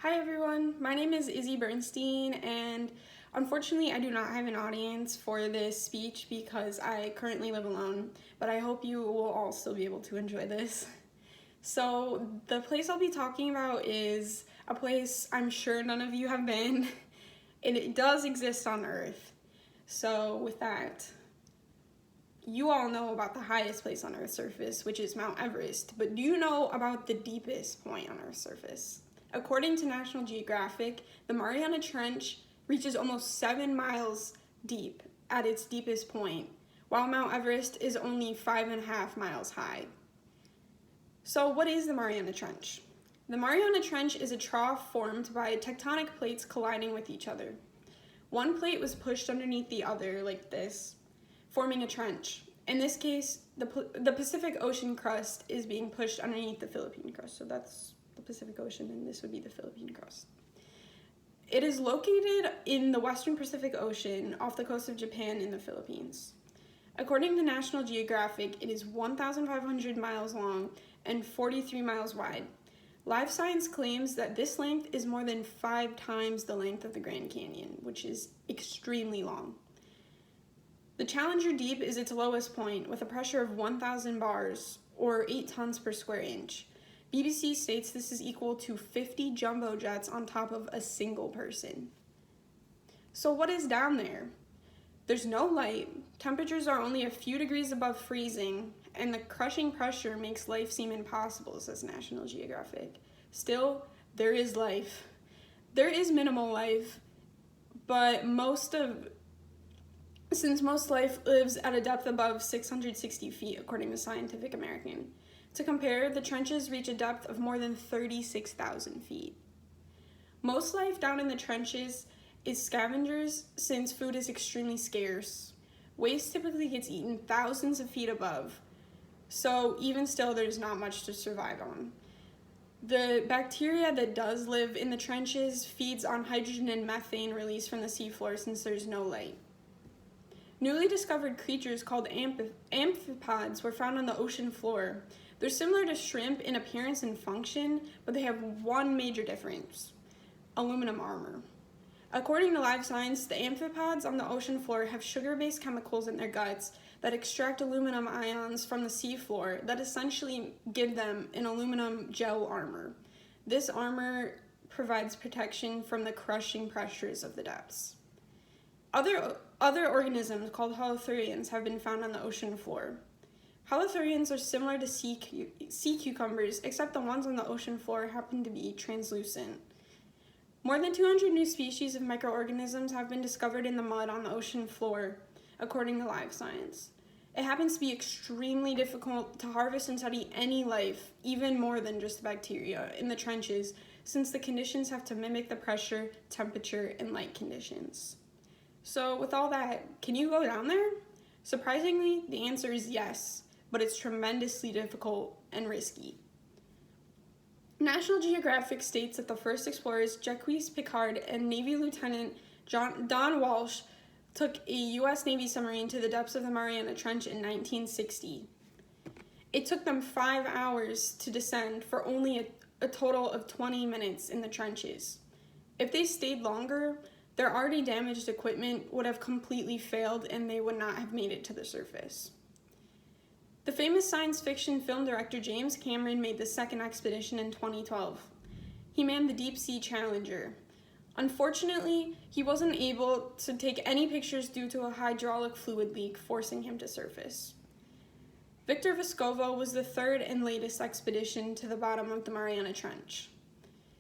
Hi everyone, my name is Izzy Bernstein, and unfortunately I do not have an audience for this speech because I currently live alone, but I hope you will all still be able to enjoy this. So the place I'll be talking about is a place I'm sure none of you have been, and it does exist on Earth. So with that, you all know about the highest place on Earth's surface, which is Mount Everest, but do you know about the deepest point on Earth's surface? According to National Geographic, the Mariana Trench reaches almost 7 miles deep at its deepest point, while Mount Everest is only 5.5 miles high. So what is the Mariana Trench? The Mariana Trench is a trough formed by tectonic plates colliding with each other. One plate was pushed underneath the other like this, forming a trench. In this case, the Pacific Ocean crust is being pushed underneath the Philippine crust, so that's the Pacific Ocean, and this would be the Philippine crust. It is located in the western Pacific Ocean off the coast of Japan in the Philippines. According to National Geographic, it is 1,500 miles long and 43 miles wide. Live Science claims that this length is more than 5 times the length of the Grand Canyon, which is extremely long. The Challenger Deep is its lowest point with a pressure of 1,000 bars, or 8 tons per square inch. BBC states this is equal to 50 jumbo jets on top of a single person. So what is down there? There's no light, temperatures are only a few degrees above freezing, and the crushing pressure makes life seem impossible, says National Geographic. Still, there is life. There is minimal life, but since most life lives at a depth above 660 feet, according to Scientific American. To compare, the trenches reach a depth of more than 36,000 feet. Most life down in the trenches is scavengers, since food is extremely scarce. Waste typically gets eaten thousands of feet above, so even still there's not much to survive on. The bacteria that does live in the trenches feeds on hydrogen and methane released from the seafloor since there's no light. Newly discovered creatures called amphipods were found on the ocean floor. They're similar to shrimp in appearance and function, but they have one major difference: aluminum armor. According to Live Science, the amphipods on the ocean floor have sugar-based chemicals in their guts that extract aluminum ions from the seafloor that essentially give them an aluminum gel armor. This armor provides protection from the crushing pressures of the depths. Other organisms called holothurians have been found on the ocean floor. Holothurians are similar to sea cucumbers, except the ones on the ocean floor happen to be translucent. More than 200 new species of microorganisms have been discovered in the mud on the ocean floor, according to Live Science. It happens to be extremely difficult to harvest and study any life, even more than just bacteria, in the trenches, since the conditions have to mimic the pressure, temperature, and light conditions. So with all that, can you go down there? Surprisingly, the answer is yes, but it's tremendously difficult and risky. National Geographic states that the first explorers, Jacques Piccard and Navy Lieutenant Don Walsh, took a U.S. Navy submarine to the depths of the Mariana Trench in 1960. It took them 5 hours to descend for only a total of 20 minutes in the trenches. If they stayed longer, their already damaged equipment would have completely failed and they would not have made it to the surface. The famous science fiction film director James Cameron made the second expedition in 2012. He manned the Deep Sea Challenger. Unfortunately, he wasn't able to take any pictures due to a hydraulic fluid leak, forcing him to surface. Victor Vescovo was the third and latest expedition to the bottom of the Mariana Trench.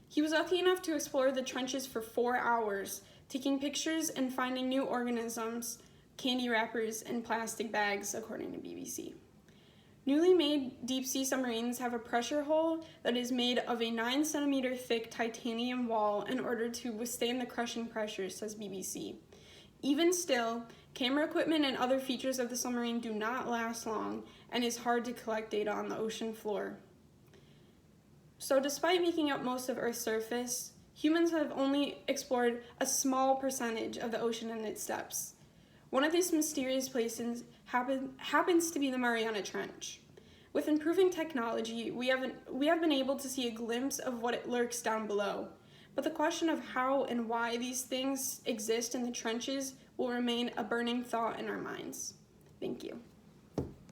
He was lucky enough to explore the trenches for 4 hours, taking pictures and finding new organisms, candy wrappers, and plastic bags, according to BBC. Newly made deep-sea submarines have a pressure hull that is made of a 9-centimeter thick titanium wall in order to withstand the crushing pressures, says BBC. Even still, camera equipment and other features of the submarine do not last long, and it's hard to collect data on the ocean floor. So despite making up most of Earth's surface, humans have only explored a small percentage of the ocean and its depths. One of these mysterious places happens to be the Mariana Trench. With improving technology, we have been able to see a glimpse of what it lurks down below. but the question of how and why these things exist in the trenches will remain a burning thought in our minds. Thank you.